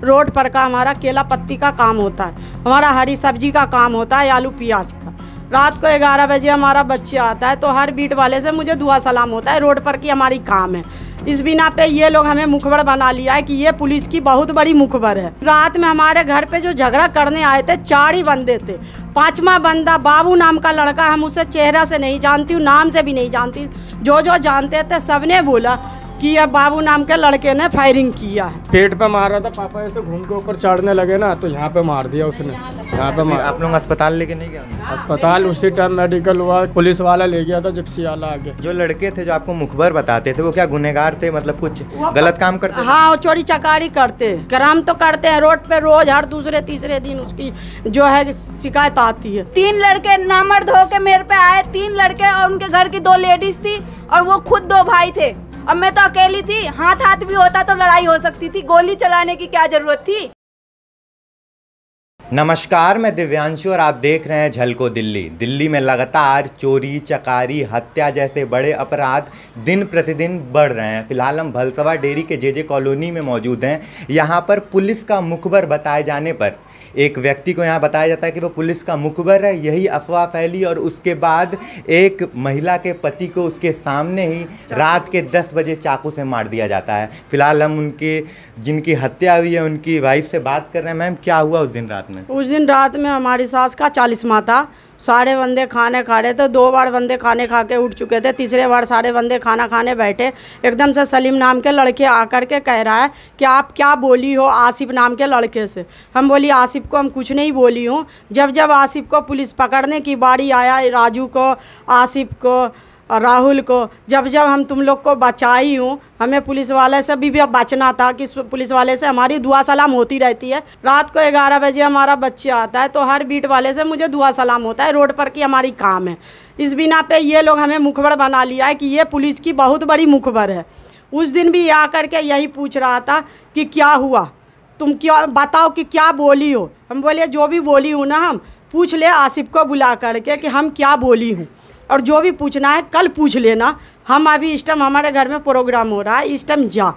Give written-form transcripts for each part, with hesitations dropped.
Road पर का हमारा केला पत्ती का काम होता है, हमारा हरी सब्जी का काम होता है, आलू प्याज का। रात को 11 बजे हमारा बच्चा आता है तो हर बीट वाले से मुझे दुआ सलाम होता है। रोड पर की हमारी काम है। इस बिना पे ये लोग हमें मुखबर बना लिया है कि ये पुलिस की बहुत बड़ी मुखबर है। रात में हमारे घर पे जो झगड़ा करने आए थे 4 ही बंदे थे। 5वां बंदा बाबू नाम का लड़का, हम उसे चेहरा से नहीं जानती हूँ, नाम से भी नहीं जानती। जो जानते थे सबने बोला कि यह बाबू नाम के लड़के ने फायरिंग किया है। पेट पे मार रहा था, पापा ऐसे घूम के ऊपर चढ़ने लगे ना तो यहाँ पे मार दिया उसने। यहाँ पे मार। आप लोग अस्पताल लेके नहीं गए? अस्पताल उसी टाइम मेडिकल हुआ, पुलिस वाला ले गया था, जिप्सी वाला आगे। जो लड़के थे जो आपको मुखबर बताते थे वो क्या गुनहगार थे, मतलब कुछ गलत काम करते? हाँ, वो चोरी चकारी करते, क्राइम तो करते हैं। रोड पे रोज हर दूसरे तीसरे दिन उसकी जो है शिकायत आती है। 3 लड़के नामर्द होके मेरे पे आए, 3 लड़के और उनके घर की 2 लेडीज थी और वो खुद 2 भाई थे। अब मैं तो अकेली थी, हाथ भी होता तो लड़ाई हो सकती थी, गोली चलाने की क्या जरूरत थी। नमस्कार, मैं दिव्यांशु और आप देख रहे हैं झलको दिल्ली। दिल्ली में लगातार चोरी चकारी हत्या जैसे बड़े अपराध दिन प्रतिदिन बढ़ रहे हैं। फिलहाल हम भलसवा डेरी के जे कॉलोनी में मौजूद हैं। यहाँ पर पुलिस का मुखबर बताए जाने पर एक व्यक्ति को यहाँ बताया जाता है कि वो पुलिस का मुखबर है। यही अफवाह फैली और उसके बाद एक महिला के पति को उसके सामने ही रात के 10 बजे चाकू से मार दिया जाता है। फिलहाल हम उनके जिनकी हत्या हुई है उनकी वाइफ से बात कर रहे हैं। मैम, क्या हुआ उस दिन रात में? उस दिन रात में हमारी सास का 40वां था। सारे बंदे खाने खा रहे थे। 2 बार बंदे खाने खा के उठ चुके थे। तीसरे बार सारे बंदे खाना खाने बैठे। एकदम से सलीम नाम के लड़के आकर के कह रहा है कि आप क्या बोली हो आसिफ नाम के लड़के से। हम बोली आसिफ को हम कुछ नहीं बोली हूँ। जब आसिफ को पुलिस पकड़ने की बारी आया, राजू को, आसिफ को, राहुल को, जब हम तुम लोग को बचाई हूँ, हमें पुलिस वाले से भी बचना था कि पुलिस वाले से हमारी दुआ सलाम होती रहती है। रात को 11 बजे हमारा बच्चा आता है तो हर बीट वाले से मुझे दुआ सलाम होता है। रोड पर की हमारी काम है। इस बिना पे ये लोग हमें मुखबर बना लिया है कि ये पुलिस की बहुत बड़ी मुखबर है। उस दिन भी आकर के यही पूछ रहा था कि क्या हुआ, तुम क्या बताओ कि क्या बोली हो। हम बोले जो भी बोली हूँ ना, हम पूछ ले आसिफ को बुला करके कि हम क्या बोली हूँ, और जो भी पूछना है कल पूछ लेना। हम अभी इस टाइम हमारे घर में प्रोग्राम हो रहा है, इस टाइम जा।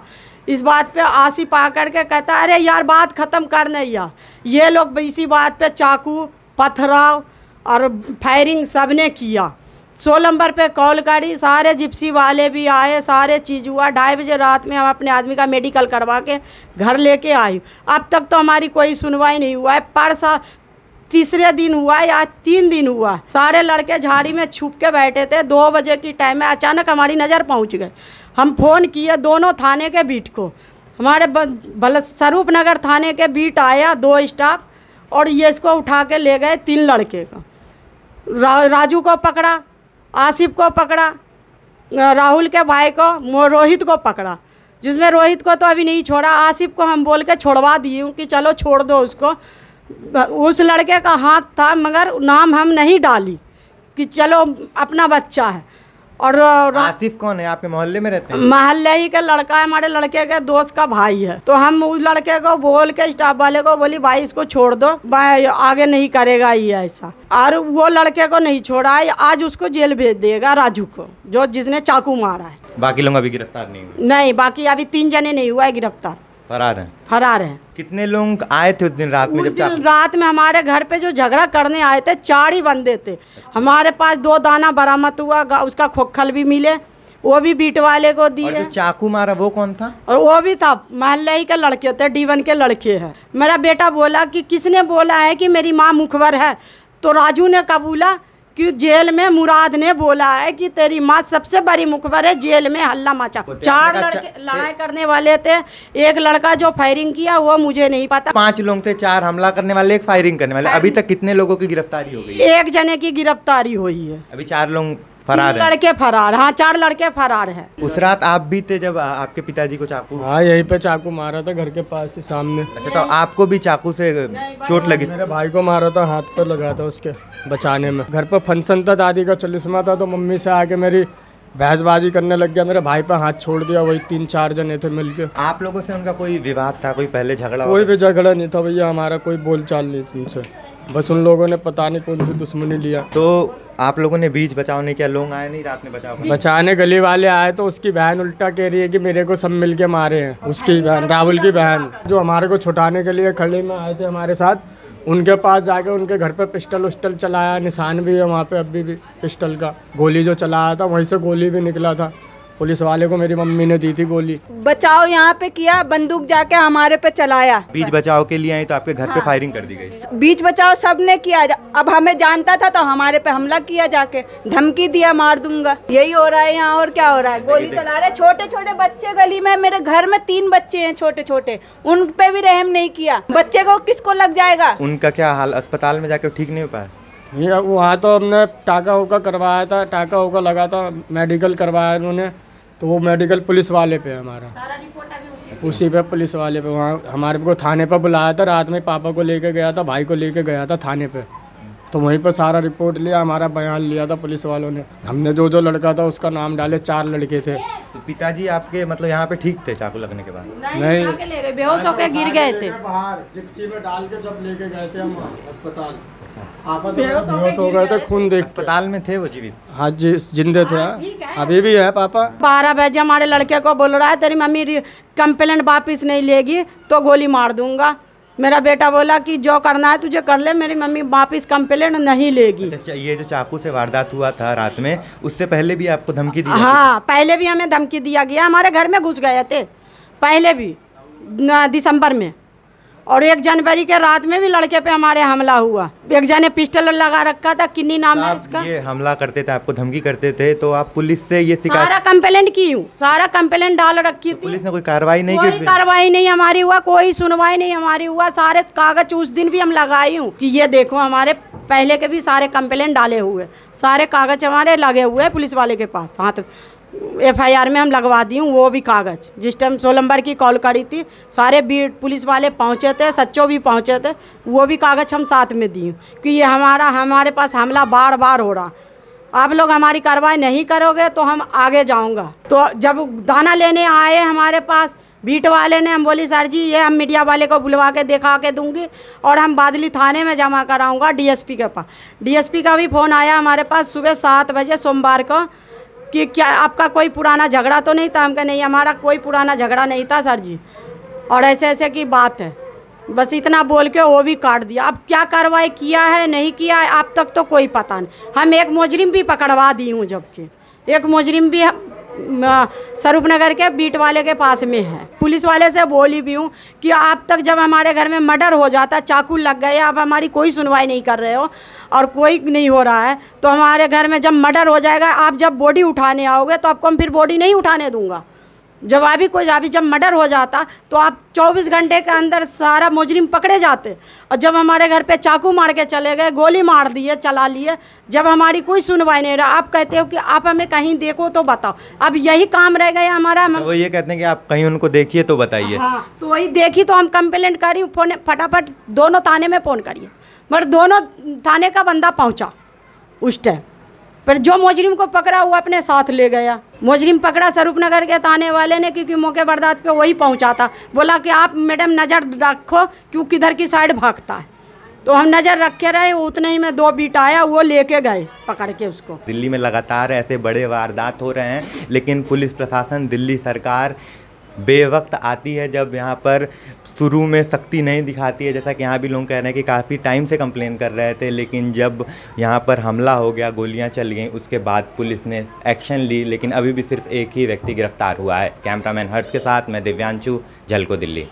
इस बात पे आसिफ आकर के कहता है अरे यार बात ख़त्म कर नहीं यार। ये लोग इसी बात पे चाकू, पथराव और फायरिंग सब ने किया। 16 नंबर पे कॉल करी, सारे जिप्सी वाले भी आए, सारे चीज़ हुआ। 2:30 बजे रात में हम अपने आदमी का मेडिकल करवा के घर लेके आई। अब तक तो हमारी कोई सुनवाई नहीं हुआ है। परसा तीसरे दिन हुआ या 3 दिन हुआ। सारे लड़के झाड़ी में छुप के बैठे थे। 2 बजे की टाइम में अचानक हमारी नज़र पहुंच गए। हम फ़ोन किए दोनों थाने के बीट को। हमारे स्वरूप नगर थाने के बीट आया 2 स्टाफ और ये इसको उठा के ले गए 3 लड़के को। राजू को पकड़ा, आसिफ को पकड़ा, राहुल के भाई को, रोहित को पकड़ा, जिसमें रोहित को तो अभी नहीं छोड़ा। आसिफ को हम बोल के छोड़वा दिए हूँ कि चलो छोड़ दो उसको। उस लड़के का हाथ था मगर नाम हम नहीं डाली कि चलो अपना बच्चा है। और आसिफ कौन है? आपके मोहल्ले में रहते हैं? मोहल्ले ही का लड़का है, हमारे लड़के के दोस्त का भाई है। तो हम उस लड़के को बोल के स्टाफ वाले को बोली भाई इसको छोड़ दो, आगे नहीं करेगा ये ऐसा। और वो लड़के को नहीं छोड़ा है, आज उसको जेल भेज देगा, राजू को, जो जिसने चाकू मारा है। बाकी लोग अभी गिरफ्तार नहीं हुए? नहीं, बाकी अभी 3 जने नहीं हुआ है गिरफ्तार, फरार हैं। कितने लोग आए थे उस दिन रात में? उस दिन रात में हमारे घर पे जो झगड़ा करने आए थे 4 ही बंदे थे। हमारे पास 2 दाना बरामद हुआ, उसका खोखल भी मिले, वो भी बीट वाले को दिए। और जो चाकू मारा वो कौन था? और वो भी था मोहल्ले ही के लड़के थे, D1 के लड़के हैं। मेरा बेटा बोला कि किसने बोला है कि मेरी माँ मुखबर है, तो राजू ने कबूला कि जेल में मुराद ने बोला है कि तेरी माँ सबसे बड़ी मुखबर है, जेल में हल्ला मचा। 4 लड़के लड़ाई करने वाले थे। एक लड़का जो फायरिंग किया वो मुझे नहीं पता। 5 लोग थे, 4 हमला करने वाले, 1 फायरिंग करने वाले। अभी तक कितने लोगों की गिरफ्तारी हो गई? 1 जने की गिरफ्तारी हुई है। अभी 4 लोग फरार हैं। लड़के फरार, हाँ 4 लड़के फरार हैं। उस रात आप भी थे जब आपके पिताजी को चाकू? हाँ, यहीं पे चाकू मारा था घर के पास ही सामने। अच्छा, तो आपको भी चाकू से चोट लगी? मेरे भाई को मारा था, हाथ पर लगा था उसके बचाने में। घर पर फंक्शन था, दादी का 40वां था, तो मम्मी से आके मेरी बहसबाजी करने लग गया। मेरे भाई पर हाथ छोड़ दिया, वही 3-4 जने थे मिलके। आप लोगों से उनका कोई विवाद था, कोई पहले झगड़ा? कोई भी झगड़ा नहीं था भैया, हमारा कोई बोलचाल नहीं थी उनसे। बस उन लोगों ने पता नहीं कौन सी दुश्मनी लिया। तो आप लोगों ने बीच बचाव नहीं किया? लोग आए नहीं रात में बचाने? गली वाले आए तो उसकी बहन उल्टा कह रही है कि मेरे को सब मिलके मारे हैं। उसकी बहन, राहुल की बहन, जो हमारे को छुटाने के लिए खड़े में आए थे हमारे साथ, उनके पास जाके उनके घर पे पिस्टल उस्टल चलाया। निशान भी है वहाँ पे अभी भी पिस्टल का। गोली जो चलाया था वहीं से गोली भी निकला था। पुलिस वाले को मेरी मम्मी ने दी थी गोली। बचाव यहाँ पे किया, बंदूक जाके हमारे पे चलाया। बीच बचाव के लिए आई तो आपके घर पे फायरिंग कर दी गई। बीच बचाव सबने किया। अब हमें जानता था तो हमारे पे हमला किया, जाके धमकी दिया मार दूंगा। यही हो रहा है यहाँ, और क्या हो रहा है? गोली चला रहे छोटे छोटे बच्चे गली में। मेरे घर में 3 बच्चे हैं छोटे छोटे, उन पे भी रहम नहीं किया। बच्चे को किसको लग जाएगा? उनका क्या हाल? अस्पताल में जाकर ठीक नहीं हो पाया? ये वहाँ तो हमने टाका उका करवाया था, टाका उका लगा था, मेडिकल करवाया उन्होंने। तो वो मेडिकल पुलिस वाले पे है हमारा, सारा रिपोर्ट अभी उसी पे पुलिस वाले पे। वहाँ हमारे को थाने पर बुलाया था, रात में पापा को लेके गया था, भाई को लेके गया था थाने पे। तो वहीं पर सारा रिपोर्ट लिया, हमारा बयान लिया था पुलिस वालों ने। हमने जो लड़का था उसका नाम डाले, 4 लड़के थे। तो पिताजी आपके मतलब यहाँ पे ठीक थे चाकू लगने के बाद? नहीं, बेहोश होकर गिर गए थे। बाहर जिप्सी में डाल के जब लेके गए थे हम अस्पताल, बेहोश हो गए थे। खून देख अस्पताल में थे वो जीवित? हाँ जी, जिंदे थे। अभी भी है पापा। 12 बजे हमारे लड़के को बोल रहा है तेरी मम्मी कंप्लेंट वापिस नहीं लेगी तो गोली मार दूंगा। मेरा बेटा बोला कि जो करना है तुझे कर ले, मेरी मम्मी वापिस कंप्लेंट नहीं लेगी। अच्छा, ये जो चाकू से वारदात हुआ था रात में, उससे पहले भी आपको धमकी दी? हाँ, पहले भी हमें धमकी दिया गया। हमारे घर में घुस गए थे पहले भी दिसंबर में, और 1 जनवरी के रात में भी लड़के पे हमारे हमला हुआ। एक जने पिस्टल लगा रखा था, किन्नी नाम है उसका। ये हमला करते थे, आपको धमकी करते थे, तो आप पुलिस से ये शिकायत? सारा कंप्लेंट की हूँ, सारा कंप्लेंट डाल रखी थी। पुलिस ने कोई कार्रवाई नहीं की? कोई कार्रवाई नहीं हमारी हुआ, कोई सुनवाई नहीं हमारी हुआ। सारे कागज उस दिन भी हम लगाई हूँ कि ये देखो हमारे पहले के भी सारे कंप्लेंट डाले हुए, सारे कागज हमारे लगे हुए हैं पुलिस वाले के पास। हाथ FIR में हम लगवा दी हूँ वो भी कागज। जिस टाइम 16 नंबर की कॉल करी थी, सारे बीट पुलिस वाले पहुँचे थे, सच्चो भी पहुँचे थे, वो भी कागज हम साथ में दी हूँ कि ये हमारे पास हमला बार बार हो रहा। आप लोग हमारी कार्रवाई नहीं करोगे तो हम आगे जाऊँगा। तो जब दाना लेने आए हमारे पास बीट वाले ने, हम बोली सर जी ये हम मीडिया वाले को बुलवा के दिखा के दूंगी और हम बादली थाने में जमा कराऊँगा DSP के पास। DSP का भी फ़ोन आया हमारे पास सुबह 7 बजे सोमवार को कि क्या आपका कोई पुराना झगड़ा तो नहीं था? हम कहे नहीं, हमारा कोई पुराना झगड़ा नहीं था सर जी, और ऐसे ऐसे की बात है। बस इतना बोल के वो भी काट दिया। अब क्या कार्रवाई किया है नहीं किया है अब तक तो कोई पता नहीं। हम एक मुजरिम भी पकड़वा दी हूँ, जबकि एक मुजरिम भी स्वरूप नगर के बीट वाले के पास में है। पुलिस वाले से बोली भी हूँ कि आप तक जब हमारे घर में मर्डर हो जाता, चाकू लग गए, आप हमारी कोई सुनवाई नहीं कर रहे हो और कोई नहीं हो रहा है, तो हमारे घर में जब मर्डर हो जाएगा, आप जब बॉडी उठाने आओगे तो आपको हम फिर बॉडी नहीं उठाने दूंगा। जब अभी जब मर्डर हो जाता तो आप 24 घंटे के अंदर सारा मुजरिम पकड़े जाते, और जब हमारे घर पे चाकू मार के चले गए, गोली मार दिए, चला लिए, जब हमारी कोई सुनवाई नहीं रहा, आप कहते हो कि आप हमें कहीं देखो तो बताओ। अब यही काम रह गया हमारा। वो ये कहते हैं कि आप कहीं उनको देखिए तो बताइए। हाँ, तो वही देखी तो हम कंप्लेंट करी, फोन फटाफट दोनों थाने में फ़ोन करिए, मगर दोनों थाने का बंदा पहुँचा उस टाइम पर। जो मुजरिम को पकड़ा वो अपने साथ ले गया। मुजरिम पकड़ा स्वरूप नगर के थाने वाले ने, क्योंकि मौके बर्दात पे वही पहुंचा था। बोला कि आप मैडम नज़र रखो क्यों किधर की साइड भागता है। तो हम नज़र रखे रहे, उतने ही में 2 बीट आया, वो लेके गए पकड़ के उसको। दिल्ली में लगातार ऐसे बड़े वारदात हो रहे हैं, लेकिन पुलिस प्रशासन, दिल्ली सरकार बेवक्त आती है जब यहाँ पर शुरू में सख्ती नहीं दिखाती है। जैसा कि यहाँ भी लोग कह रहे हैं कि काफ़ी टाइम से कंप्लेन कर रहे थे, लेकिन जब यहाँ पर हमला हो गया, गोलियाँ चल गईं, उसके बाद पुलिस ने एक्शन ली, लेकिन अभी भी सिर्फ एक ही व्यक्ति गिरफ्तार हुआ है। कैमरामैन हर्ष के साथ मैं दिव्यांशु, झलको दिल्ली।